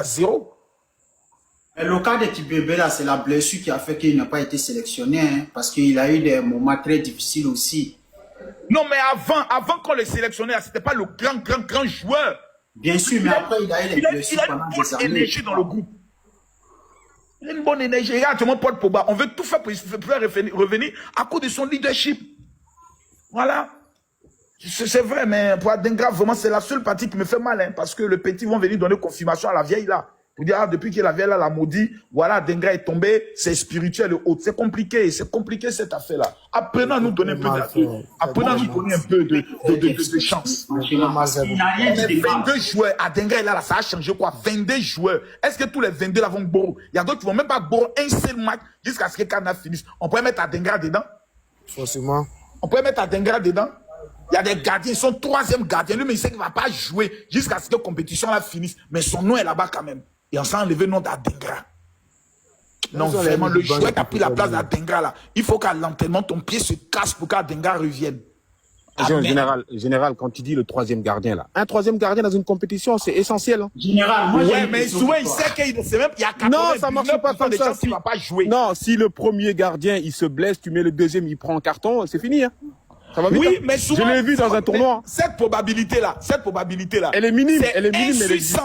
0. Mais le cas de Kipembe, là, c'est la blessure qui a fait qu'il n'a pas été sélectionné, hein, parce qu'il a eu des moments très difficiles aussi. Non, mais avant qu'on le sélectionnait, c'était pas le grand joueur. Bien sûr, mais après, il a eu les blessures pendant des années. Il a une bonne énergie dans le groupe. Il a une bonne énergie. Regarde, Paul Pogba, on veut tout faire pour faire revenir à cause de son leadership. Voilà. C'est vrai, mais pour Adengra, vraiment, c'est la seule partie qui me fait mal, hein, parce que le petit vont venir donner confirmation à la vieille, là. Vous dire, ah, depuis que la vieille, là, l'a maudit, voilà, Adengra est tombé, c'est spirituel et autres. C'est compliqué cette affaire-là. Apprenez à nous donner un peu apprenez à nous donner un peu de chance. Il n'a rien dit de 22 joueurs, Adengra est là, ça a changé quoi? 22 joueurs. Est-ce que tous les 22 là vont borrow? Il y a d'autres qui vont même pas borrow un seul match jusqu'à ce que Kana finisse. On pourrait mettre Adengra dedans? Forcément. On pourrait mettre Adengra dedans? Il y a des gardiens, son troisième gardien. Lui, mais il sait qu'il ne va pas jouer jusqu'à ce que la compétition là finisse. Mais son nom est là-bas quand même. Et on s'est enlevé le nom d'Adengra. Non, vraiment, le joueur qui a pris la place d'Adengra là, il faut qu'à l'entraînement, ton pied se casse pour qu'Adengra revienne. Général, quand tu dis le troisième gardien là, un troisième gardien dans une compétition, c'est essentiel. Hein. Général, moi ouais, mais souvent il sait qu'il c'est même il y a 80 non, ça marche pas comme ça. Il va pas jouer. Non, si le premier gardien il se blesse, tu mets le deuxième, il prend un carton, c'est fini. Hein. Ça va vite, oui, hein. mais souvent, je l'ai vu dans un tournoi. Cette probabilité là, elle est minime, mais elle existe.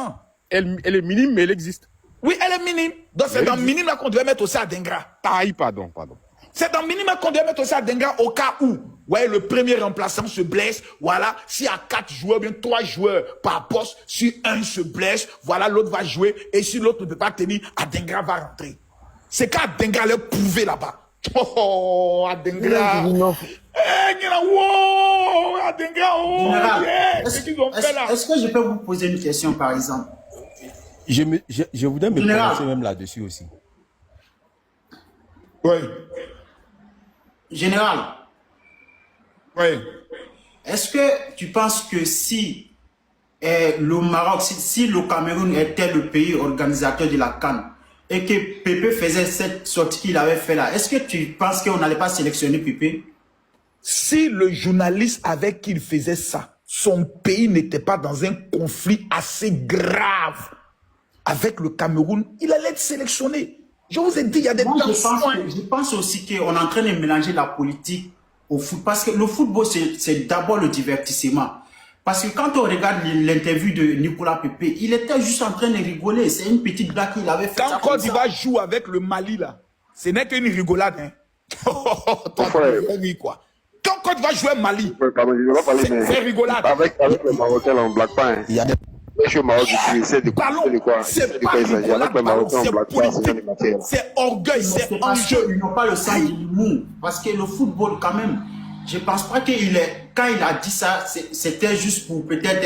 Elle est minime, mais elle existe. Oui, elle est minime. Donc c'est dans minime là qu'on devait mettre aussi Adengra. Pardon. C'est dans minime qu'on devait mettre aussi Adengra au cas où, ouais, le premier remplaçant se blesse, voilà, s'il y a 4 joueurs, bien 3 joueurs par poste, si un se blesse, voilà, l'autre va jouer, et si l'autre ne peut pas tenir, Adengra va rentrer. C'est qu'Adengra l'a prouvé là-bas. Oh, Adengra. Adengra, oh, est-ce que je peux vous poser une question, par exemple? Je voudrais me prononcer même là-dessus aussi. Oui. Général. Oui. Est-ce que tu penses que si le Maroc, si le Cameroun était le pays organisateur de la CAN et que Pépé faisait cette sortie qu'il avait fait là, est-ce que tu penses qu'on n'allait pas sélectionner Pépé? Si le journaliste avec qui il faisait ça, son pays n'était pas dans un conflit assez grave avec le Cameroun, il allait être sélectionné. Je vous ai dit, il y a des tensions. Je pense aussi qu'on est en train de mélanger la politique au foot. Parce que le football, c'est d'abord le divertissement. Parce que quand on regarde l'interview de Nicolas Pépé, il était juste en train de rigoler. C'est une petite blague qu'il avait fait. Quand Côte d'Ivoire joue avec le Mali, là, ce n'est qu'une rigolade. Hein. Quoi. Quand Côte d'Ivoire joue avec Mali, c'est rigolade. Avec le Marocain, on ne blague pas. Hein. C'est orgueil, c'est enjeu. Ils n'ont pas le sang du mou. Parce que le football, quand même, je ne pense pas qu'il est. Quand il a dit ça, c'était juste pour peut-être.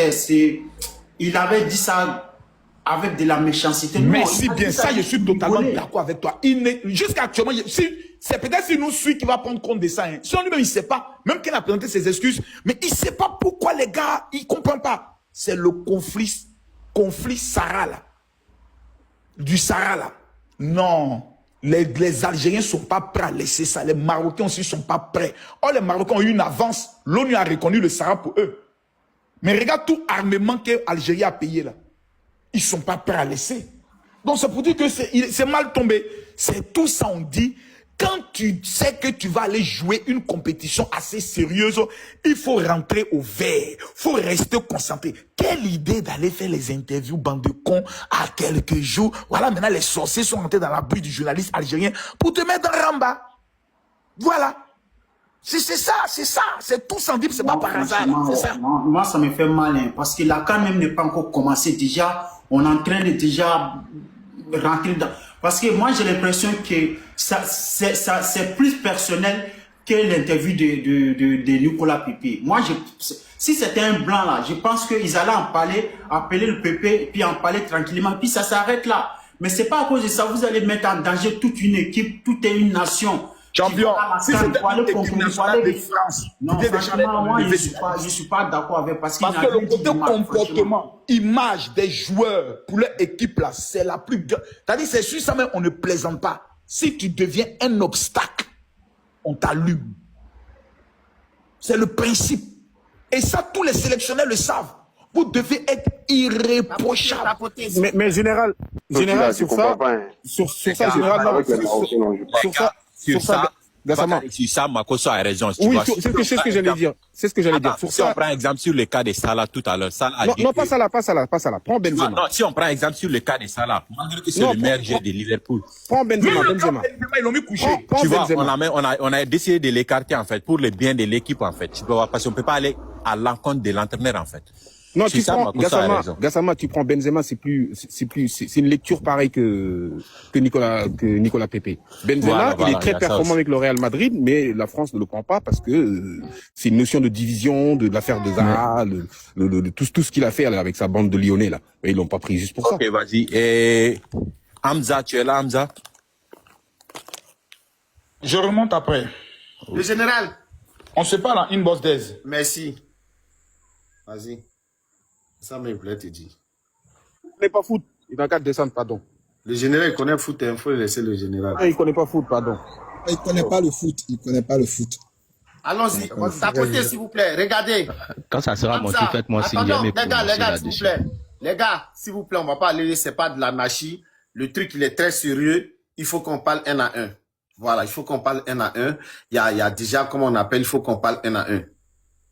Il avait dit ça avec de la méchanceté. Mais si bien ça, je suis totalement d'accord avec toi. Jusqu'à actuellement, c'est peut-être si nous suit qui va prendre compte de ça. Hein. Si on lui-même, il ne sait pas, même qu'il a présenté ses excuses, mais il ne sait pas pourquoi les gars, ils ne comprennent pas. C'est le conflit Sahara là. Du Sahara là. Non. Les Algériens ne sont pas prêts à laisser ça. Les Marocains aussi ne sont pas prêts. Oh, les Marocains ont eu une avance. L'ONU a reconnu le Sahara pour eux. Mais regarde tout armement que l'Algérie a payé là. Ils ne sont pas prêts à laisser. Donc c'est pour dire que c'est mal tombé. C'est tout ça on dit. Quand tu sais que tu vas aller jouer une compétition assez sérieuse, il faut rentrer au vert. Il faut rester concentré. Quelle idée d'aller faire les interviews, bande de cons, à quelques jours. Voilà, maintenant les sorciers sont rentrés dans la bouche du journaliste algérien pour te mettre en ramba. Voilà. C'est ça. C'est tout sans dire, c'est pas par hasard. Moi, ça me fait mal, hein, parce que la CAN même n'est pas encore commencé. Déjà, on est en train de déjà rentrer dans... Parce que moi, j'ai l'impression que c'est plus personnel que l'interview de Nicolas Pépé. Moi, si c'était un blanc là, je pense qu'ils allaient en parler, appeler le Pépé, puis en parler tranquillement, puis ça s'arrête là. Mais c'est pas à cause de ça, vous allez mettre en danger toute une équipe, toute une nation. Champion, si c'était une équipe nationale de France, non, franchement, moi, je suis pas d'accord avec, parce que le côté comportement, image des joueurs pour leur équipe là, c'est la plus... C'est-à-dire, c'est sûr, ça même, on ne plaisante pas. Si tu deviens un obstacle, on t'allume. C'est le principe. Et ça, tous les sélectionneurs le savent. Vous devez être irréprochable. Mais général, sur ça, sur ça, général, non, Avec les Marocains, non, je parle. sur ça, Sur ça, Gassama. sur ça, Makosso a raison. Tu Oui, vois, c'est ce que j'allais dire. C'est ce que j'allais dire. Attends, Sur si on ça, prend exemple sur le cas de Salah tout à l'heure, Salah a non, dit non, que- pas Salah. Prends Tu vois, Benzema. non, si on prend exemple sur le cas de Salah, malgré que c'est Non, le meilleur prends- joueur de Liverpool, Prends Même Benzema, le Benzema. Benzema, ils l'ont mis couché. Prends tu vois, Benzema. on a décidé de l'écarter en fait pour le bien de l'équipe en fait. Tu peux voir parce qu'on peut pas aller à l'encontre de l'entraîneur en fait. Non, C'est tu ça, prends Makosso a raison. Gassama, tu prends Benzema, c'est une lecture pareille que Nicolas Pepe. Benzema, il est très performant avec le Real Madrid, mais la France ne le prend pas parce que c'est une notion de division, de l'affaire de Zaha, tout ce qu'il a fait là, avec sa bande de Lyonnais là. Mais ils l'ont pas pris juste pour ça. Ok, vas-y. Et Hamza, tu es là, Hamza? Je remonte après. Le général, On se parle en inbox d'aise. merci. Vas-y. Ça me plaît, te dire. Il connaît pas foot. Il n'a qu'à descendre, pardon. Le général, il connaît foot, il faut laisser le général. Il connaît pas foot, pardon. Il connaît pas le foot. Il connaît pas le foot. Allons-y, tapoter s'il vous plaît, regardez. Quand ça sera mon tour, faites-moi signe. Attends, Jamais les gars, s'il vous plaît. Les gars, s'il vous plaît, on va pas aller, c'est pas de l'anarchie. Le truc, il est très sérieux. Il faut qu'on parle un à un. Voilà, il faut qu'on parle un à un. Il y a déjà, comment on appelle, il faut qu'on parle un à un.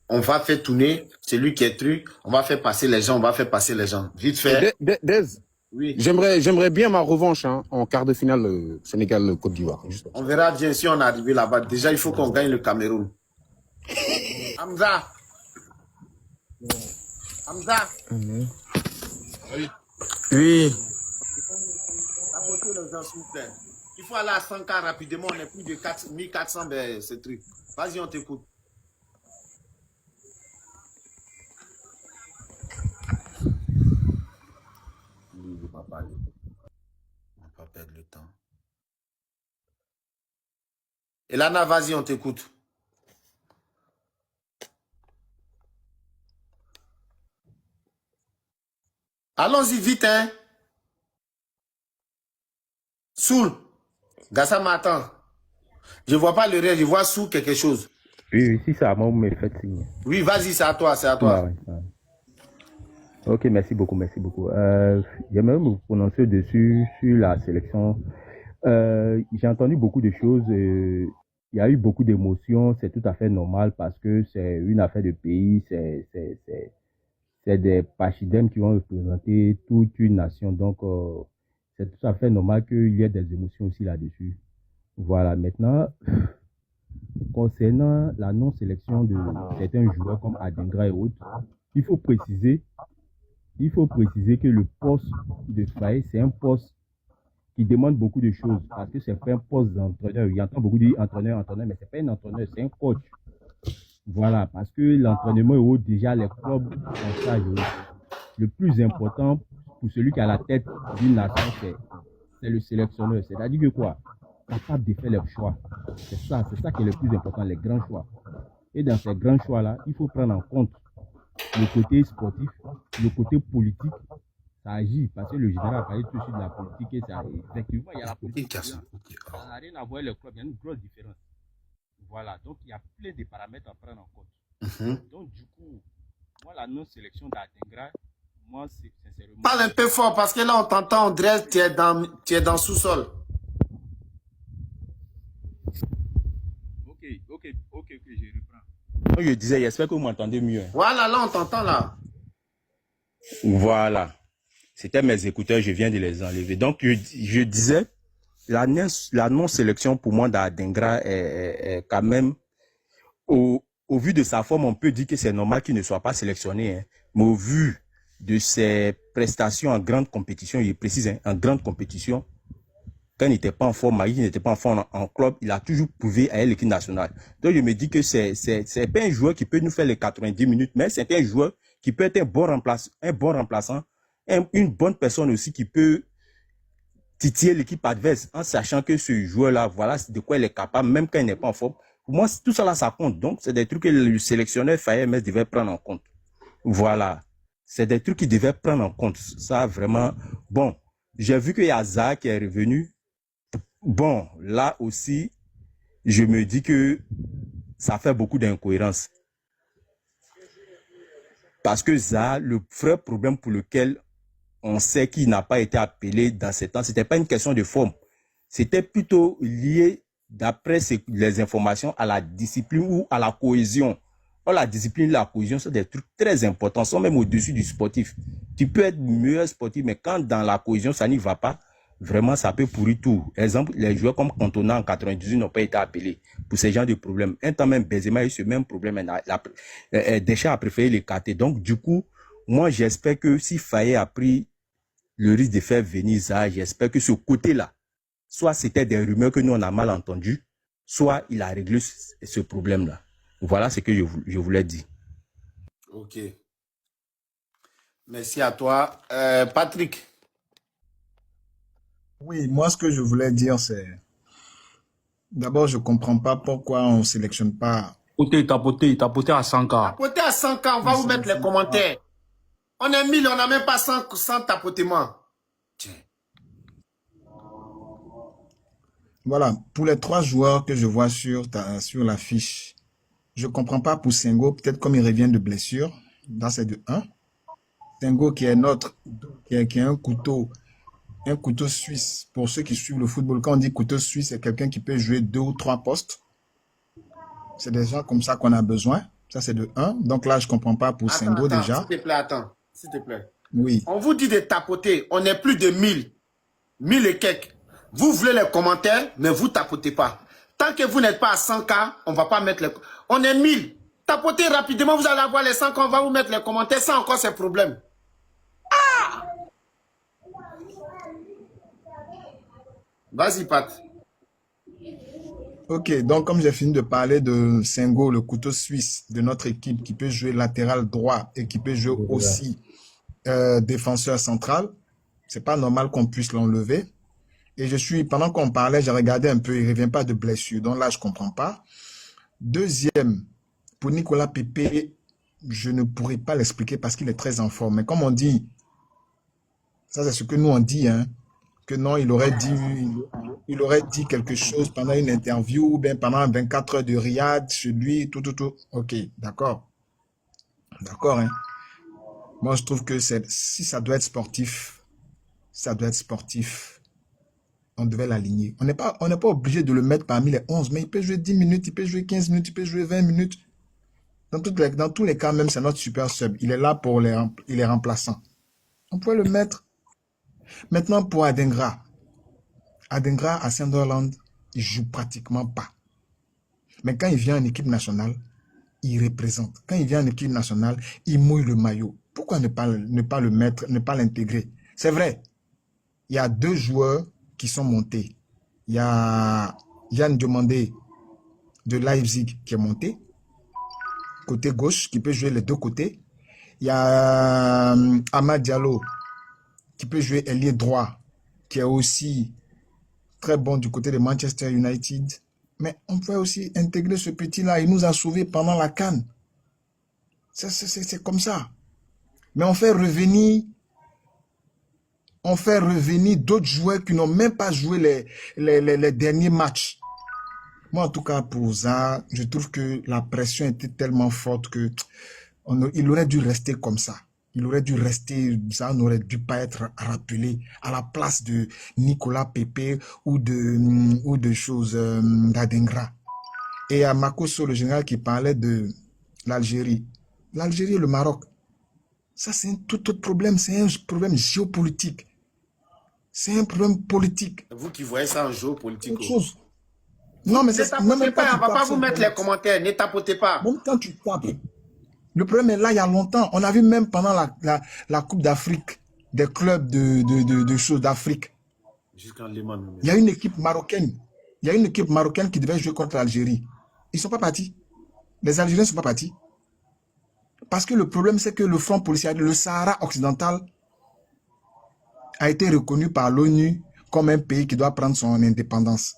On va faire tourner, c'est lui qui est truc. On va faire passer les gens, Vite fait. Dez, Oui. j'aimerais bien ma revanche en quart de finale Sénégal-Côte d'Ivoire. Juste. On verra bien si on est arrivé là-bas. Déjà, il faut qu'on gagne le Cameroun. Hamza. Hamza. Oui. Apportez les gens, s'il vous plaît. Il faut aller à 100K rapidement. On est plus de 1400, ben, ce truc. Vas-y, on t'écoute. Lui, il ne veut pas parler. On ne va pas perdre le temps. Elana, vas-y, on t'écoute. Allons-y vite, hein. Soul. Gassama, attends. Je ne vois pas le reste, je vois sous quelque chose. Oui, si ça vous me faites signe. Oui, vas-y, c'est à toi, c'est à Ah, toi. ouais, ouais. Ok, merci beaucoup, merci beaucoup. J'aimerais me prononcer dessus sur la sélection. J'ai entendu beaucoup de choses. Il y a eu beaucoup d'émotions. C'est tout à fait normal parce que c'est une affaire de pays. C'est des pachidèmes qui vont représenter toute une nation. Donc, c'est tout à fait normal qu'il y ait des émotions aussi là-dessus. Voilà. Maintenant, concernant la non-sélection de certains joueurs comme Adingra et autres, il faut préciser que le poste de Faye, c'est un poste qui demande beaucoup de choses parce que c'est pas un poste d'entraîneur. Il entend beaucoup dire entraîneur, mais c'est pas un entraîneur, c'est un coach. Voilà, parce que l'entraînement est haut, déjà les clubs sont ça. Le plus important pour celui qui a la tête d'une nation, c'est le sélectionneur. C'est-à-dire que quoi? Capable de faire les choix. C'est ça qui est le plus important, les grands choix. Et dans ces grands choix-là, il faut prendre en compte le côté sportif, le côté politique. Ça agit, parce que le général a parlé tout de suite de la politique et ça, effectivement, il y a la politique. Ça n'a rien à voir avec le club, il y a une grosse différence. Voilà, donc il y a plein de paramètres à prendre en compte. Donc du coup, moi la non-sélection d'Adingra, moi c'est sincèrement... Parle un peu fort parce que là on t'entend, André, tu es dans le sous-sol. Ok, je reprends. Je disais, j'espère que vous m'entendez mieux. Voilà, là on t'entend là. Voilà. C'était mes écouteurs, je viens de les enlever. Donc je disais, la non-sélection pour moi d'Adingra est quand même, au vu de sa forme, on peut dire que c'est normal qu'il ne soit pas sélectionné. Hein. Mais au vu de ses prestations en grande compétition, il précise, hein, en grande compétition, quand il n'était pas en forme, il n'était pas en forme en club, il a toujours prouvé à l'équipe nationale. Donc je me dis que c'est pas un joueur qui peut nous faire les 90 minutes, mais c'est un joueur qui peut être un bon remplaçant, une bonne personne aussi qui peut titiller l'équipe adverse en sachant que ce joueur-là, voilà de quoi il est capable, même quand il n'est pas en forme. Pour moi, tout ça là, ça compte. Donc, c'est des trucs que le sélectionneur Faye MS devait prendre en compte. Voilà. C'est des trucs qu'il devait prendre en compte. Ça, vraiment. Bon, j'ai vu qu'il y a Zaha qui est revenu. Bon, là aussi, je me dis que ça fait beaucoup d'incohérences. Parce que ça, le vrai problème pour lequel on sait qu'il n'a pas été appelé dans ces temps, c'était pas une question de forme. C'était plutôt lié, d'après les informations, à la discipline ou à la cohésion. Or, la discipline et la cohésion sont des trucs très importants, sont même au-dessus du sportif. Tu peux être meilleur sportif, mais quand dans la cohésion, ça n'y va pas, vraiment, ça peut pourrir tout. Exemple, les joueurs comme Cantona en 98 n'ont pas été appelés pour ce genre de problème. Un temps même, Benzema a eu ce même problème. Deschamps a préféré l'écarter. Donc, du coup, moi, j'espère que si Faye a pris le risque de faire venir ça, j'espère que ce côté-là, soit c'était des rumeurs que nous, on a mal entendues, soit il a réglé ce problème-là. Voilà ce que je voulais dire. Ok. Merci à toi. Patrick. Oui, moi, ce que je voulais dire, c'est... D'abord, je ne comprends pas pourquoi on ne sélectionne pas... Tapoter à 100K. Tapoter à 100K, on va vous mettre les commentaires. On est 1000, on n'a même pas 100 tapotements. Tiens. Voilà, pour les 3 joueurs que je vois sur la fiche, je ne comprends pas pour Senghor, peut-être comme il revient de blessure, dans c'est de 1. Senghor qui est qui est un couteau suisse. Pour ceux qui suivent le football, quand on dit couteau suisse, c'est quelqu'un qui peut jouer 2 ou 3 postes. C'est des gens comme ça qu'on a besoin. Ça, c'est de 1. Donc là, je ne comprends pas pour Senghor déjà. S'il te plaît, attends. S'il te plaît. Oui. On vous dit de tapoter. On est plus de 1000. 1000 et quelques. Vous voulez les commentaires, mais vous tapotez pas. Tant que vous n'êtes pas à 100K, on ne va pas mettre les... On est 1000. Tapotez rapidement, vous allez avoir les 100K, on va vous mettre les commentaires. Ça encore, c'est problème. Ah! Vas-y, Pat. Ok, donc comme j'ai fini de parler de Senghor, le couteau suisse de notre équipe qui peut jouer latéral droit et qui peut jouer aussi défenseur central, c'est pas normal qu'on puisse l'enlever. Et pendant qu'on parlait, j'ai regardé un peu, il ne revient pas de blessure, donc là je comprends pas. Deuxième, pour Nicolas Pepe, je ne pourrais pas l'expliquer parce qu'il est très en forme. Mais comme on dit, ça c'est ce que nous on dit, hein, que non, il aurait dit quelque chose pendant une interview ou bien pendant 24 heures de Riyad, chez lui, tout. Ok, d'accord. D'accord, hein. Moi, je trouve que si ça doit être sportif, on devait l'aligner. On n'est pas obligé de le mettre parmi les 11, mais il peut jouer 10 minutes, il peut jouer 15 minutes, il peut jouer 20 minutes. Dans tous les cas, même, c'est notre super sub. Il est là il est remplaçant. On peut le mettre. Maintenant, pour Adingra. Adingra, à Sunderland, il joue pratiquement pas. Mais quand il vient en équipe nationale, il représente. Quand il vient en équipe nationale, il mouille le maillot. Pourquoi ne pas le mettre, ne pas l'intégrer? C'est vrai. Il y a 2 joueurs qui sont montés. Il y a Yann Diomandé de Leipzig qui est monté, côté gauche, qui peut jouer les 2 côtés. Il y a Amad Diallo qui peut jouer ailier droit, qui est aussi très bon du côté de Manchester United. Mais on peut aussi intégrer ce petit-là. Il nous a sauvés pendant la CAN. C'est comme ça. Mais on fait revenir d'autres joueurs qui n'ont même pas joué les derniers matchs. Moi, en tout cas, pour ça, je trouve que la pression était tellement forte que il aurait dû rester comme ça. Il aurait dû rester, ça n'aurait dû pas être rappelé à la place de Nicolas Pepe ou de choses d'Adingra. Et à Makosso, le général qui parlait de l'Algérie. L'Algérie et le Maroc. Ça, c'est un tout autre problème. C'est un problème géopolitique. C'est un problème politique. Vous qui voyez ça en géopolitique. Autre chose. Non, mais ne tapotez pas, on ne va pas vous mettre les commentaires. Ne tapotez pas. Même quand tu tapes. Le problème est là, il y a longtemps. On a vu même pendant la Coupe d'Afrique, des clubs de choses d'Afrique. Il y a une équipe marocaine. Il y a une équipe marocaine qui devait jouer contre l'Algérie. Ils ne sont pas partis. Les Algériens ne sont pas partis. Parce que le problème, c'est que le front policier, le Sahara occidental, a été reconnu par l'ONU comme un pays qui doit prendre son indépendance.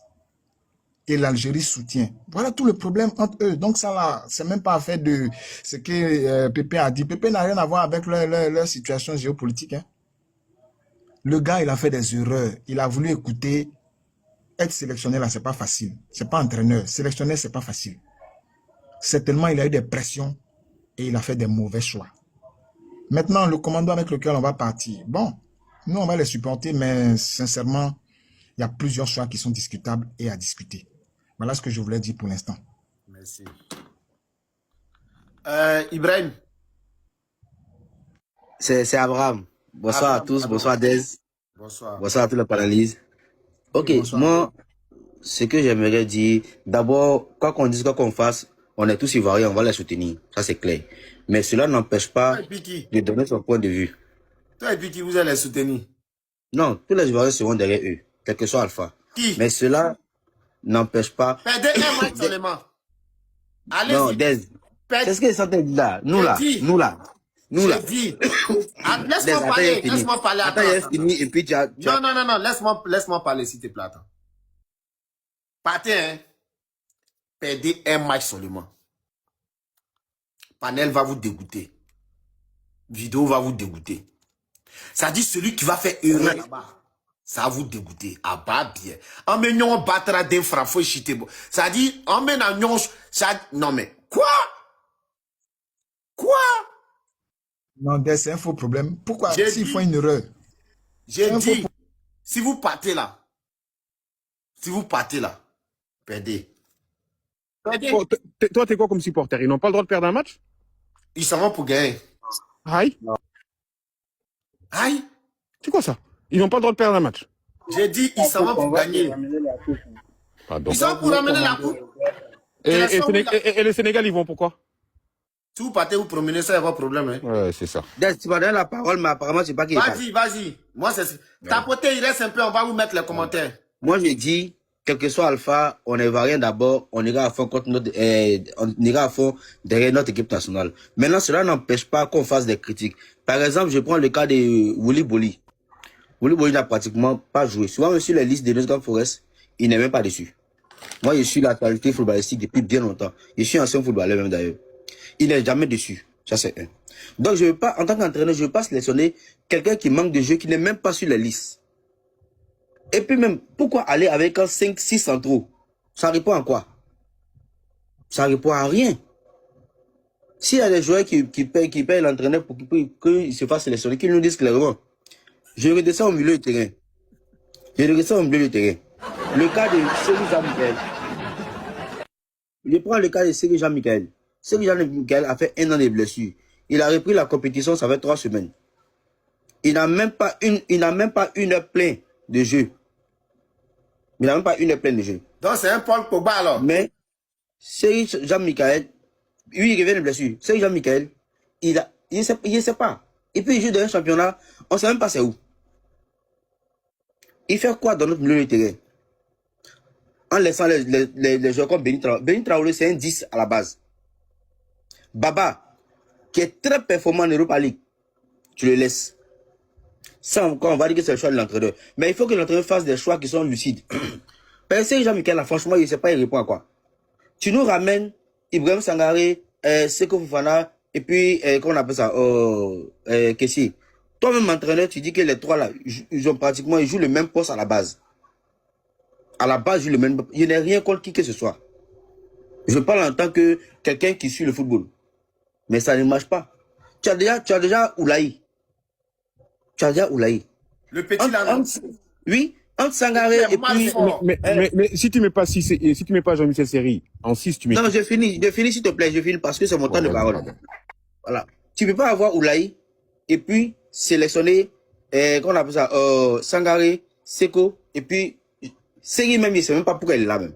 Et l'Algérie soutient. Voilà tout le problème entre eux. Donc ça là, c'est même pas affaire de ce que Pépé a dit. Pépé n'a rien à voir avec leur situation géopolitique. Hein. Le gars, il a fait des erreurs. Il a voulu écouter. Être sélectionné là, c'est pas facile. C'est pas entraîneur. Sélectionner, c'est pas facile. Certainement, il a eu des pressions et il a fait des mauvais choix. Maintenant, le commando avec lequel on va partir. Bon, nous, on va les supporter, mais sincèrement, il y a plusieurs choix qui sont discutables et à discuter. Voilà ce que je voulais dire pour l'instant. Merci. Ibrahim. C'est Abraham. Bonsoir Abraham, à tous, pardon. bonsoir Dez. Bonsoir. Bonsoir à tous les panélistes. Ok, Bonsoir. moi, ce que j'aimerais dire, d'abord, quoi qu'on dise, quoi qu'on fasse, on est tous ivoiriens, on va les soutenir. Ça, c'est clair. Mais cela n'empêche pas Toi et puis qui? de donner son point de vue. Toi et puis qui vous allez les soutenir? Non, tous les ivoiriens seront derrière eux, quel que soit Alpha. Qui? Mais cela n'empêche pas... Perdez un match seulement. Non, Allez-y. Dez, c'est ce que les gens disent là. Nous là, J'ai dit. nous là. Nous là. J'ai dit. Ah, Dez, laisse-moi attends, parler. il est fini. Laisse-moi parler. Attends, il est fini et puis tu as... Non. Laisse-moi parler, s'il te plaît. Attends. Partez, hein. Perdez un match seulement. Panel va vous dégoûter. Vidéo va vous dégoûter. Ça dit celui qui va faire erreur là-bas. Ça va vous dégoûter. Ah bah bien. En menant on battra d'un franc, faut chiter. Ça dit, en menant on ça. Non mais, quoi? Quoi? Non, Dez, c'est un faux problème. Pourquoi J'ai s'ils dit- font une erreur? J'ai Un dit, faux- si vous partez là, perdez. Perdez. Oh, toi, t'es quoi comme supporter? Ils n'ont pas le droit de perdre un match? Ils s'en vont pour gagner. Aïe. Aïe, C'est quoi ça? Ils n'ont pas le droit de perdre un match. j'ai dit, ils s'en vont pour gagner. Pardon. Ils s'en vont pour ramener la coupe. Et le Sénégal, ils vont pourquoi? Si vous partez, vous promenez, ça, il n'y a pas de problème. Hein. Ouais, c'est ça. Dez, tu m'as donné la parole, mais apparemment, c'est pas qui parle. Vas-y. Moi, c'est. Tapotez, il reste un peu, on va vous mettre les commentaires. Moi, je dis, quel que soit Alpha, on ne va rien d'abord, on ira à fond contre notre, on ira à fond derrière notre équipe nationale. Maintenant, cela n'empêche pas qu'on fasse des critiques. Par exemple, je prends le cas de Willy Boli. Willy Boli n'a pratiquement pas joué. Souvent, sur les listes de Nottingham Forest, il n'est même pas dessus. Moi, je suis l'actualité footballistique depuis bien longtemps. Je suis ancien footballeur même d'ailleurs. Il n'est jamais dessus. Ça, c'est un. Donc, je veux pas, en tant qu'entraîneur, je ne veux pas sélectionner quelqu'un qui manque de jeu, qui n'est même pas sur les listes. Et puis même, pourquoi aller avec un 5-6 centraux? Ça répond à quoi? Ça répond à rien. S'il y a des joueurs qui payent l'entraîneur pour qu'il se fasse sélectionner, qu'ils nous disent clairement. Je redescends au milieu du terrain. Le cas de Seri Jean-Michel. Je prends le cas de Seri Jean-Michel. Seri Jean-Michel a fait 1 an de blessure. Il a repris la compétition, ça fait 3 semaines. Il n'a même pas une heure pleine de jeu. Donc, c'est un Paul Pogba alors. Mais, Seri Jean-Michel, lui, il revient de blessure. Seri Jean-Michel, il ne sait pas. Et puis, il joue dans un championnat, on ne sait même pas c'est où. Il fait quoi dans notre milieu de terrain? En laissant les joueurs comme Béni Traoré. Béni Traoré, c'est un 10 à la base. Baba, qui est très performant en Europa League, tu le laisses. Ça encore, on va dire que c'est le choix de l'entraîneur. Mais il faut que l'entraîneur fasse des choix qui sont lucides. Parce que Jean-Michel, franchement, il ne sait pas, il répond à quoi. Tu nous ramènes Ibrahim Sangaré, Seko Fofana, et puis, comment on appelle ça, Kessie. Toi-même, entraîneur, tu dis que les trois là, ils jouent le même poste à la base. À la base, ils jouent le même. Il n'y a rien contre qui que ce soit. Je parle en tant que quelqu'un qui suit le football. Mais ça ne marche pas. Tu as déjà Oulaï. Le petit là. Oui, entre Sangaré et puis. Mais si tu mets pas Jean-Michel Seri, en 6, tu mets. Non, je finis s'il te plaît, je finis parce que c'est mon temps de parole. Voilà. Tu ne peux pas avoir Oulaï et puis sélectionner, comment on appelle ça, Sangaré, Seko, et puis Seri même, il ne sait même pas pourquoi il est là même.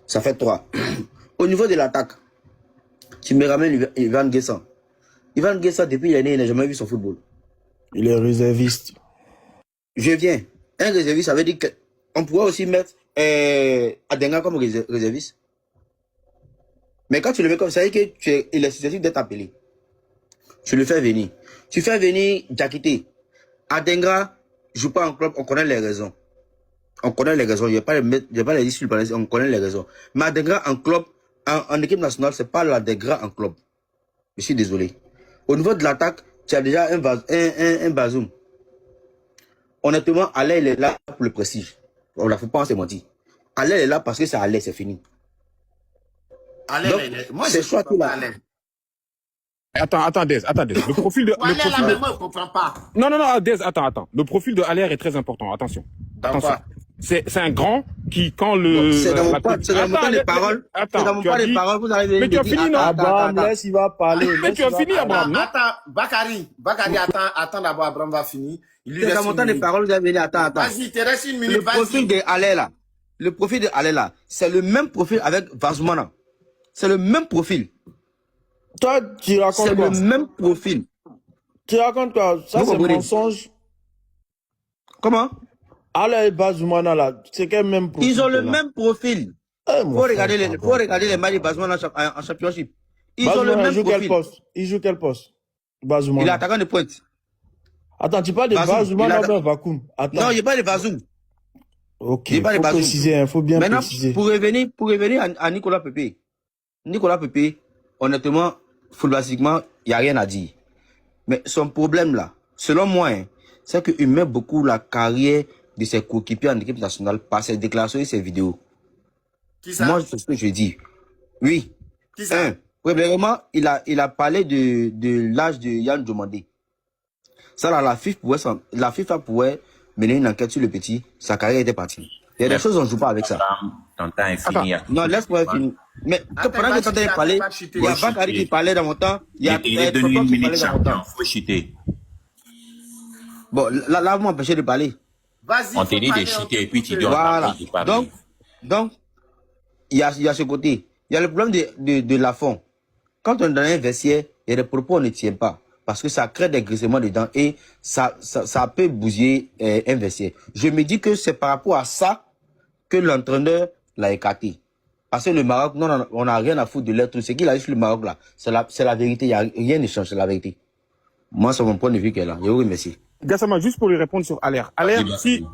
Ça fait 3. Au niveau de l'attaque, tu me ramènes Ivan Guessant. Ivan Guessant, depuis l'année, il n'a jamais vu son football. Il est réserviste. Je viens. Un réserviste, ça veut dire qu'on pourrait aussi mettre Adenga comme réserviste. Mais quand tu le mets comme ça, ça veut dire qu'il est susceptible d'être appelé. Tu le fais venir. Tu fais venir Diakité. Adenga joue pas en club, on connaît les raisons. Je ne vais pas les dire sur le palais, on connaît les raisons. Mais Adenga en club, en équipe nationale, c'est pas l'Adenga en club. Je suis désolé. Au niveau de l'attaque, tu as déjà un Bazoum. Honnêtement, Alain, il est là pour le prestige. On ne faut pas se mentir. Alain est là parce que c'est Alain, c'est fini. Alain, Donc, moi, c'est je choix ne là. Alain. Attends, Dez. Le profil de... Aller là, mais moi, je comprends pas. Non, Dez, attends. Le profil de Aller est très important. Attention. C'est un grand qui, quand le... C'est dans mon temps de parole. Attends, c'est dans mon temps de parole, vous arrivez. Mais tu as fini, non? Abraham, laisse, il va parler. Mais tu as fini, Abraham, non? Attends, Bakary, attends d'abord, Abraham va finir. C'est dans mon temps de parole, vous avez dit, attends. Vas-y, te reste une minute, Le profil de Aller là, c'est le même profil avec Vazoumana. C'est le même profil. Toi, tu racontes C'est quoi? le même profil. Tu racontes quoi? Ça, c'est mensonge. Comment? Allah et Bazoumana, là, c'est quel même profil? Ils ont le même profil. Faut regarder les matchs de Bazoumana en championship. Ils ont le même profil. Il joue quel poste? Bazoumana. Il est attaquant de pointe. Attends, tu parles de Bazoumana ou de Vakoum? Non, il parle de Bazoum. Ok, il faut préciser, il faut bien préciser. Maintenant, pour revenir à Nicolas Pepe. Nicolas Pepe, honnêtement, footballistiquement, il n'y a rien à dire. Mais son problème là, selon moi, c'est qu'il met beaucoup la carrière de ses coéquipiers en équipe nationale par ses déclarations et ses vidéos. Qui ça? Moi, c'est ce que je dis. Oui. Qui ça? Premièrement, il a parlé de l'âge de Yann Diomandé. Ça là, la FIFA pourrait mener une enquête sur le petit, sa carrière était partie. Il y a des choses, on ne joue pas avec ça. Ton temps est fini. Non, laisse-moi finir. Mais pendant que tu entends parler, il y a Bakary qui parlait dans mon temps, il y a donné une minute champion, faut chuter. Bon, là, vous m'empêchez de parler. Vas-y. On t'a dit de chuter et puis tu dois voilà. Donc, il y a ce côté. Il y a le problème de la fond. Quand on est dans un vestiaire, il y a des propos, on ne tient pas. Parce que ça crée des grisements dedans et ça peut bousiller un vestiaire. Je me dis que c'est par rapport à ça que l'entraîneur l'a écarté. Parce que le Maroc, non, on n'a rien à foutre de l'être. Ce qu'il a dit sur le Maroc, là, c'est la vérité. Il n'y a rien de change, c'est la vérité. Moi, c'est mon point de vue qu'elle a. Je vous remercie. Gassama, juste pour lui répondre sur Aller. Aller, si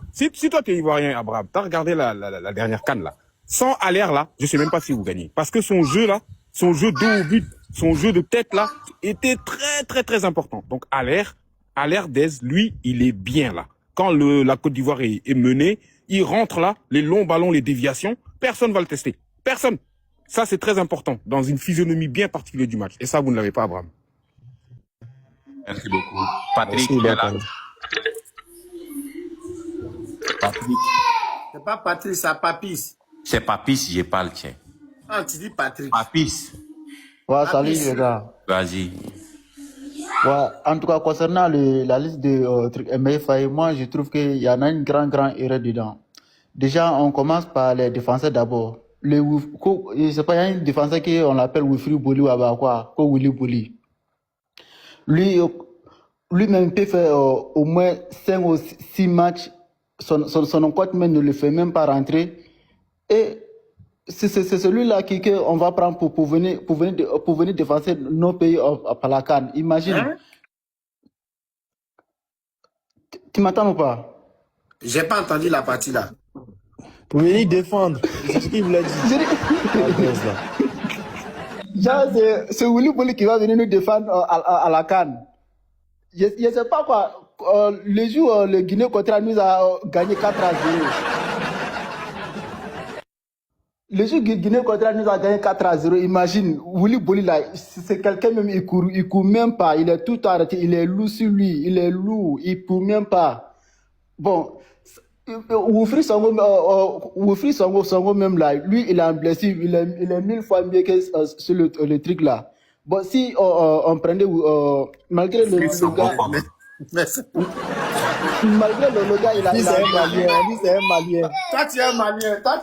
toi, tu es ivoirien, Abraham, tu as regardé la dernière CAN, là. Sans Aller, là, je sais même pas si vous gagnez. Parce que son jeu, là, son jeu dos au but, son jeu de tête, là, était très, très, très important. Donc, Aller Dez, lui, il est bien, là. Quand la Côte d'Ivoire est menée, il rentre là, les longs ballons, les déviations, personne va le tester. Personne. Ça, c'est très important dans une physionomie bien particulière du match. Et ça, vous ne l'avez pas, Abraham. Merci beaucoup. Patrick, il est là. Patrick. C'est pas Patrick, c'est Papis. C'est Papis, je parle, tiens. Ah, tu dis Patrick. Papis. Ouais, salut les gars. Vas-y. Ouais, en tout cas, concernant la liste de trucs MFA, moi, je trouve qu'il y en a une grande erreur dedans. Déjà, on commence par les défenseurs d'abord. Je sais pas, il y a un défenseur qu'on l'appelle Wilfried Boli ou quoi, Willy Boli. Lui-même peut faire au moins 5 ou 6 matchs. Son coach même ne le fait même pas rentrer. Et c'est celui-là qu'on va prendre pour venir défenser nos pays par la CAN. Imagine. Hein? Tu m'entends ou pas? J'ai pas entendu la partie là. Pour venir défendre. C'est ce qu'il voulait dire. C'est Willy Boli qui va venir nous défendre à la CAN. Je ne sais pas quoi. Le jour, le Guinée Équatoriale nous a gagné 4-0. Le jour Guinée Équatoriale nous a gagné 4-0. Imagine, Willy Boli là, c'est quelqu'un même, il court même pas. Il est tout arrêté. Il est lourd sur lui. Il est lourd. Il court même pas. Bon. Wilfried Songo même là, lui, il est blessé. Il est 1000 fois mieux que sur le truc là. Bon, si on prenait, malgré le gars. Malgré le gars, il a un malien. Lui, c'est un malien. Toi, tu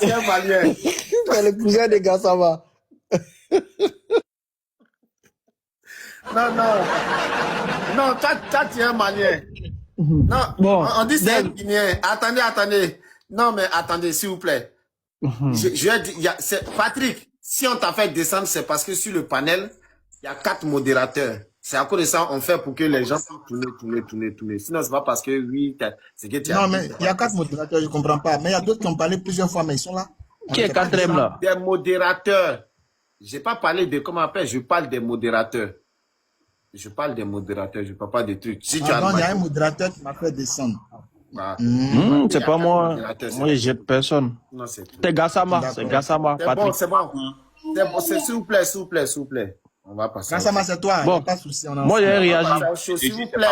es un malien. C'est le cousin des gars, ça va. Non, toi, tu es un malien. Non, bon, on dit c'est un Guinéen. Attendez. Non, mais attendez, s'il vous plaît. Patrick, si on t'a fait descendre, c'est parce que sur le panel, il y a 4 modérateurs. C'est à cause de ça, on fait pour que les gens tournent. Sinon, c'est pas parce que oui, c'est que tu as... Non, mais il y a 4 modérateurs, je comprends pas. Mais il y a d'autres qui ont parlé plusieurs fois, mais ils sont là. Qui est 4e là? Des modérateurs. J'ai pas parlé de comment on appelle, je parle des modérateurs. Je parle des modérateurs, je parle pas des trucs. Si tu as non, il y a un modérateur qui m'a fait descendre. C'est pas moi. Moi, j'ai personne. Non, c'est Gassama. C'est Gassama. C'est bon. C'est s'il vous plaît. On va passer. Gassama, c'est toi. Bon. Pas de souci. Moi, j'ai réagi. S'il vous plaît.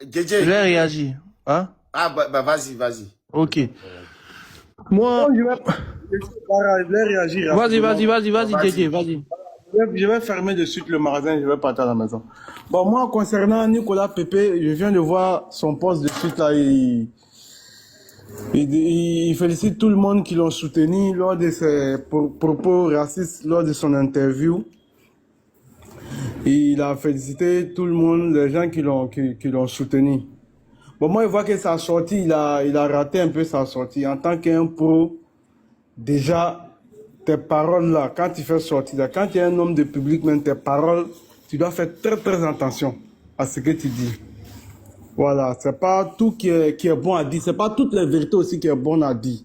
Je vais réagir. Hein? Ah, bah vas-y. Ok. Moi. Je vais réagir. Vas-y, DJ, vas-y. Je vais fermer de suite le magasin, je vais partir à la maison. Bon, moi, concernant Nicolas Pepe, je viens de voir son post de suite là. Il félicite tout le monde qui l'ont soutenu lors de ses propos racistes, lors de son interview. Il a félicité tout le monde, les gens qui l'ont soutenu. Bon, moi, je vois que sa sortie, il a raté un peu sa sortie. En tant qu'un pro, déjà, tes paroles là, quand tu fais sortir là, quand tu es un homme de public, même tes paroles, tu dois faire très très attention à ce que tu dis. Voilà, c'est pas tout qui est bon à dire, c'est pas toutes les vérités aussi qui est bon à dire.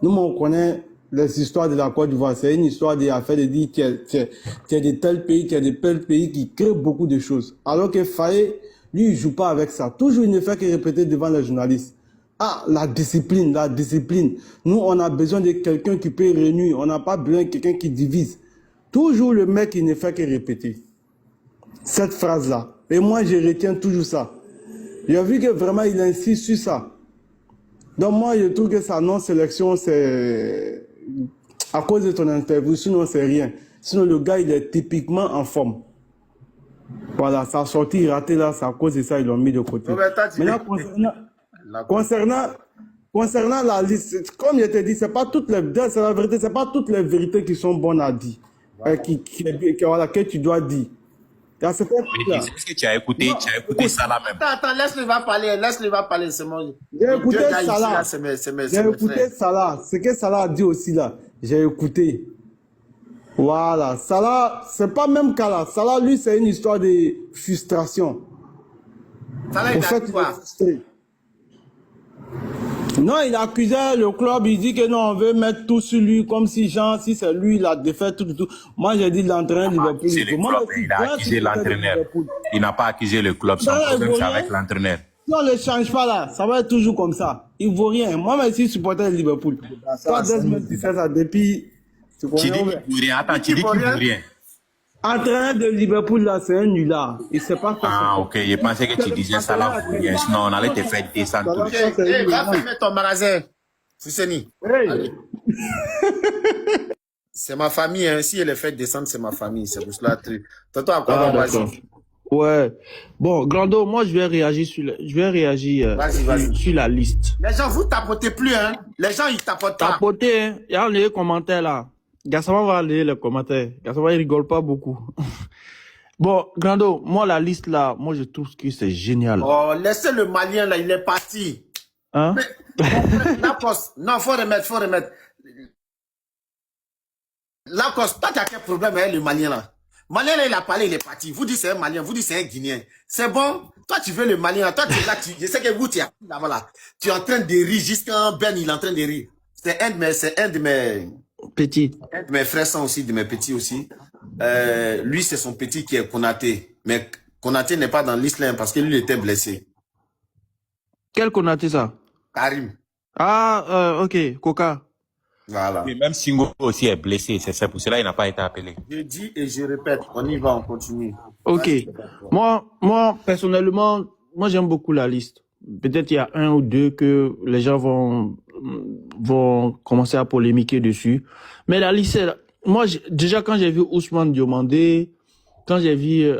Nous, on connaît les histoires de la Côte d'Ivoire, c'est une histoire d'affaires de dire qu'il y a de tels pays, qu'il y a de tels pays qui créent beaucoup de choses. Alors que Faye, lui, il joue pas avec ça. Toujours, il ne fait que répéter devant les journalistes. Ah, la discipline. Nous, on a besoin de quelqu'un qui peut réunir. On n'a pas besoin de quelqu'un qui divise. Toujours le mec, il ne fait que répéter cette phrase-là. Et moi, je retiens toujours ça. J'ai vu que vraiment, il insiste sur ça. Donc moi, je trouve que sa non-sélection, c'est à cause de ton interview. Sinon, c'est rien. Sinon, le gars, il est typiquement en forme. Voilà, sa sortie ratée là, c'est à cause de ça, ils l'ont mis de côté. Maintenant, concernant la liste, comme je t'ai dit, c'est pas toutes les, c'est la vérité, c'est pas toutes les vérités qui sont bonnes à dire, que tu dois dire. Est-ce que tu as écouté ça là même? Attends, laisse-le va parler, c'est mon. J'ai écouté Salah. J'ai écouté Salah. Ce que Salah a dit aussi là, j'ai écouté. Voilà, Salah, c'est pas même cas là. Salah, lui, c'est une histoire de frustration. Salah, il a dit quoi? Non, il accusait le club, il dit que non, on veut mettre tout sur lui, comme si genre, si c'est lui, il a défait tout. Moi, j'ai dit l'entraîneur du Liverpool. Il a accusé l'entraîneur. Il n'a pas accusé le club, son problème, c'est avec l'entraîneur. Si on ne le change pas là, ça va être toujours comme ça. Il vaut rien. Moi, même si je supportais le Liverpool. Toi, Desmond, tu fais ça depuis. Tu dis qu'il vaut rien. Attends, tu dis qu'il vaut rien. Entraîneur de Liverpool, là, c'est un nulard. Il sait pas quoi. Ah, ok. Je pensais que tu disais ça là pour rien. Sinon, on allait te faire descendre. Va fermer ton magasin. Fousseni. C'est ma famille, hein. Si elle est faite descendre, c'est ma famille. C'est pour cela. Tantôt, à quoi on va dire? Ouais. Bon, Grando, moi, je vais réagir sur la liste. Les gens, vous tapotez plus, hein. Les gens, ils tapotent pas. Tapoter, hein. Il y a les commentaires, là. Gassama va lire les commentaires. Gassama, il rigole pas beaucoup. Bon, Grando, moi, la liste, là, moi, je trouve que c'est génial. Oh, laissez le Malien, là, il est parti. Hein? Mais, Lacoste, non, faut remettre. Lacoste, toi, tu as quel problème avec le Malien, là? Malien, là, il a parlé, il est parti. Vous dites c'est un Malien, vous dites c'est un Guinéen. C'est bon? Toi, tu veux le Malien, toi, tu es là, je sais que vous, tu es là-bas, là. Tu es en train de rire, jusqu'à Ben, il est en train de rire. C'est un de mes petits. Un de mes frères sont aussi, de mes petits aussi. Lui, c'est son petit qui est Konaté. Mais Konaté n'est pas dans l'islam parce que lui, il était blessé. Quel Konaté, ça? Karim. Ah, ok, Coca. Voilà. Et même Singo aussi est blessé, c'est pour cela qu'il n'a pas été appelé. Je dis et je répète, on y va, on continue. Ok. Moi, personnellement, moi j'aime beaucoup la liste. Peut-être il y a un ou deux que les gens vont commencer à polémiquer dessus. Mais la liste, moi, déjà quand j'ai vu Ousmane Diomandé, quand j'ai vu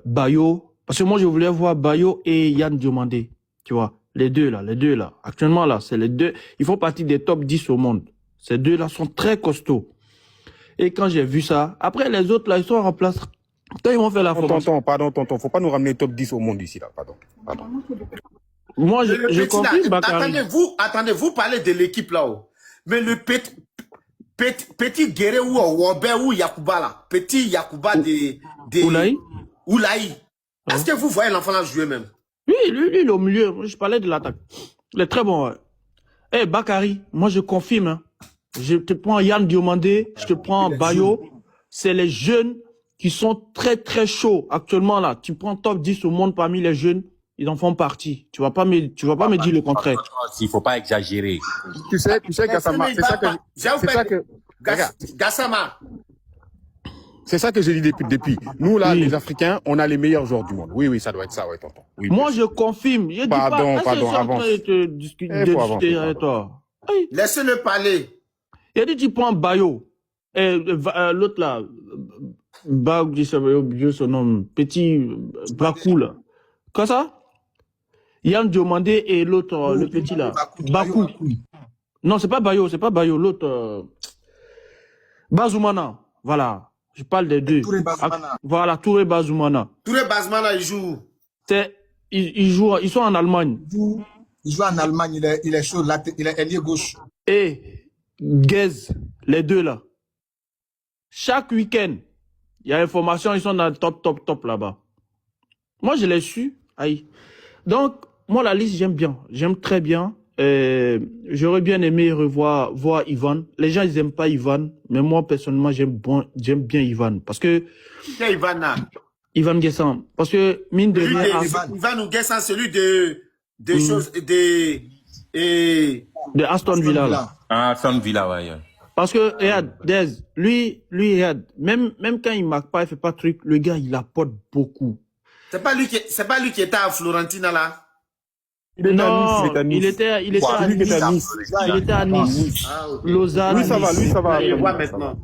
Bayo, parce que moi je voulais voir Bayo et Yann Diomandé, tu vois. Les deux là. Actuellement là, c'est les deux. Ils font partie des top 10 au monde. Ces deux là sont très costauds. Et quand j'ai vu ça, après les autres là, ils sont en place. Quand ils vont faire la formation. Pardon, faut pas nous ramener top 10 au monde ici là, pardon. Moi, je comprends. Attendez, vous parlez de l'équipe là-haut. Mais le petit Guéré ou Wobé ou Yakuba là, petit Yakuba de Oulaï. Est-ce que vous voyez l'enfant là jouer même? Lui, il est au milieu. Je parlais de l'attaque. Il est très bon. Ouais. Bakary, moi je confirme. Hein. Je te prends Yann Diomandé, je te prends Bayo. C'est les jeunes qui sont très très chauds actuellement là. Tu prends top 10 au monde parmi les jeunes, ils en font partie. Tu vas pas me dire le contraire. Il faut pas exagérer. Tu sais Gassama, c'est ça que Gassama. C'est ça que j'ai dit depuis. Nous, là, les Africains, on a les meilleurs joueurs du monde. Oui, ça doit être ça, ouais, tonton. Oui, moi, je confirme. Je pardon, dis pas, avance. de discuter avec toi. Laissez-le parler. Il a dit, tu prends Bayo. L'autre là, son nom, petit Bakou là. Quoi ça? Yann Diomandé et l'autre, le petit là. Bakou. Non, c'est pas Bayo, l'autre. Bazoumana. Voilà. Je parle des deux. Touré Bazoumana. Voilà, Touré Bazoumana. Touré Bazoumana, il joue. Ils sont en Allemagne. Il joue en Allemagne, il est chaud, il est ailier gauche. Et Guez, les deux là. Chaque week-end, il y a information, ils sont dans le top là-bas. Moi, je l'ai su. Aïe. Donc, moi, la liste, j'aime bien. J'aime très bien. J'aurais bien aimé voir Ivan. Les gens, ils aiment pas Ivan. Mais moi, personnellement, j'aime bien Ivan. Parce que... C'est Ivan là. Ivan Guessant. Parce que, mine de rien... Ivan ou Guessant, celui de Aston Villa. Là. Aston Villa, ouais. Parce que, regarde, Dez, lui, regarde, même quand il marque pas, il fait pas de truc, le gars, il apporte beaucoup. C'est pas lui qui était à Florentina là. Il était à Nice. Il était à Nice. Lausanne. Lui, ça va. Je vois maintenant.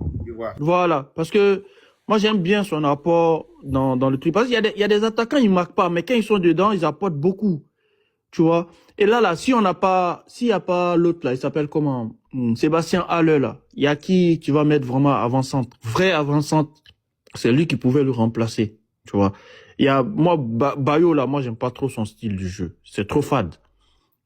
Voilà. Parce que moi, j'aime bien son apport dans le truc. Parce qu'il y a des attaquants, ils marquent pas, mais quand ils sont dedans, ils apportent beaucoup. Tu vois. Et là, s'il n'y a pas l'autre là, il s'appelle comment? Sébastien Haller là. Il y a qui tu vas mettre vraiment avant-centre? Vrai avant-centre. C'est lui qui pouvait le remplacer. Tu vois. Il y a, moi, Bayo, là, moi, j'aime pas trop son style du jeu. C'est trop fade.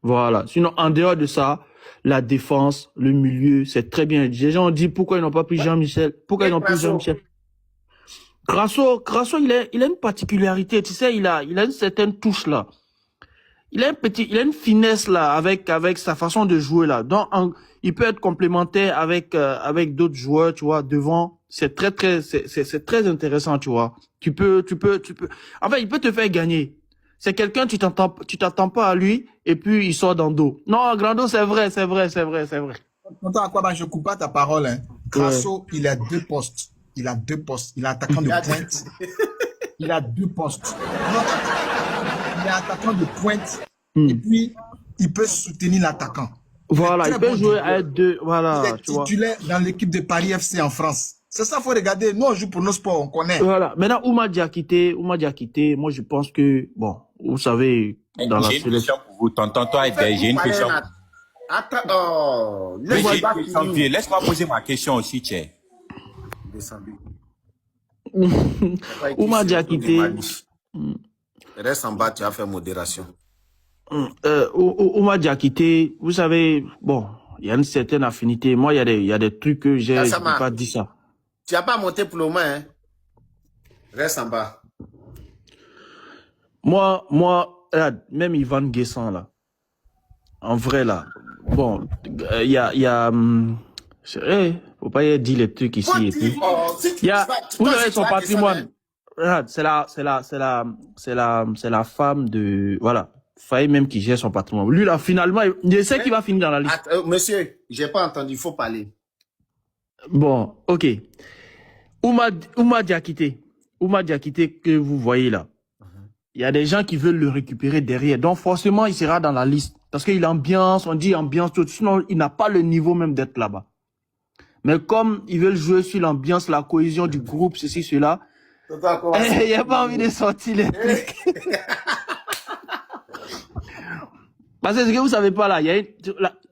Voilà. Sinon, en dehors de ça, la défense, le milieu, c'est très bien. Les gens ont dit pourquoi ils n'ont pas pris Jean-Michel. Pourquoi ils n'ont pris Jean-Michel? Grasso, il a une particularité. Tu sais, il a une certaine touche, là. Il a une finesse, là, avec sa façon de jouer, là. Donc, il peut être complémentaire avec d'autres joueurs, tu vois, devant. C'est très intéressant, tu vois. Tu peux. Enfin, il peut te faire gagner. C'est quelqu'un, tu t'attends pas à lui, et puis il sort dans le dos. Non, Grando, c'est vrai. Attends, Aquaban, je coupe pas ta parole, hein. Grasso, il a deux postes. Il a attaquant de pointe. Il a deux postes. Il est attaquant de pointe. Et puis, il peut soutenir l'attaquant. Voilà, il peut jouer à deux. Voilà, il est titulaire dans l'équipe de Paris FC en France. C'est ça, faut regarder. Nous, on joue pour nos sports, on connaît. Voilà. Maintenant, Oumar Diakité, moi, je pense que, bon, vous savez, dans la sélection. J'ai une question pour vous, tonton, toi, j'ai une question. Attends, laisse-moi poser ma question aussi, tiens. Oumar Diakité. Reste en bas, tu as fait modération. Oumar Diakité, vous savez, bon, il y a une certaine affinité. Moi, il y a des trucs que je ne peux pas dire ça. Tu n'as pas monté pour le moment, hein? Reste en bas. Moi, même Ivan Guessant, là, en vrai, là, bon, il y a faut pas dire les trucs ici. Et puis, vous avez son patrimoine. C'est la femme de, voilà. Faye même qui gère son patrimoine. Lui, là, finalement, il sait qu'il va finir dans la liste. Monsieur, j'ai pas entendu, il faut parler. Bon, ok. Oumar Diakité, que vous voyez là, il y a des gens qui veulent le récupérer derrière. Donc, forcément, il sera dans la liste. Parce qu'il ambiance, on dit ambiance, tout. Sinon, il n'a pas le niveau même d'être là-bas. Mais comme ils veulent jouer sur l'ambiance, la cohésion du groupe, ceci, cela, il n'y a pas envie de sortir les trucs. Parce que ce que vous savez pas là, il y a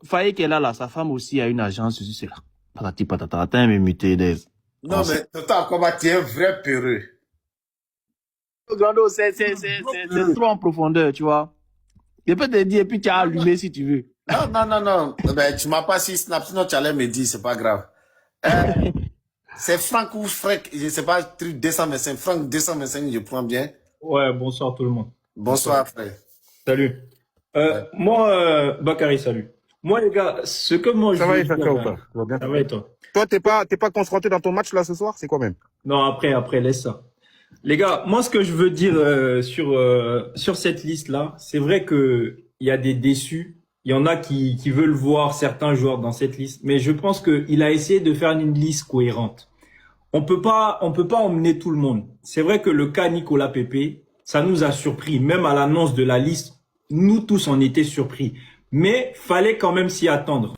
Faye qui est là, sa femme aussi a une agence, ceci, cela. Patati patata, t'as un muté d'aise. Non, mais Tonton Akoba, tu es un vrai peureux. Grando, c'est trop en profondeur, tu vois. Je peux te dire, et puis tu as allumé si tu veux. Non. Ben, tu m'as pas si snap, sinon tu allais me dire, c'est pas grave. C'est Franck ou Franck, je sais pas, truc 225. Franck 225, je prends bien. Ouais, bonsoir tout le monde. Bonsoir, frère. Salut. Moi, Bakary, salut. Moi, les gars, ce que moi je veux dire, ça va et toi? Toi, t'es pas confronté dans ton match là ce soir, c'est quoi même? Non, après, laisse ça. Les gars, moi, ce que je veux dire sur cette liste-là, c'est vrai que il y a des déçus. Il y en a qui veulent voir certains joueurs dans cette liste, mais je pense qu'il a essayé de faire une liste cohérente. on peut pas emmener tout le monde. C'est vrai que le cas Nicolas Pepe, ça nous a surpris. Même à l'annonce de la liste, nous tous on était surpris. Mais fallait quand même s'y attendre.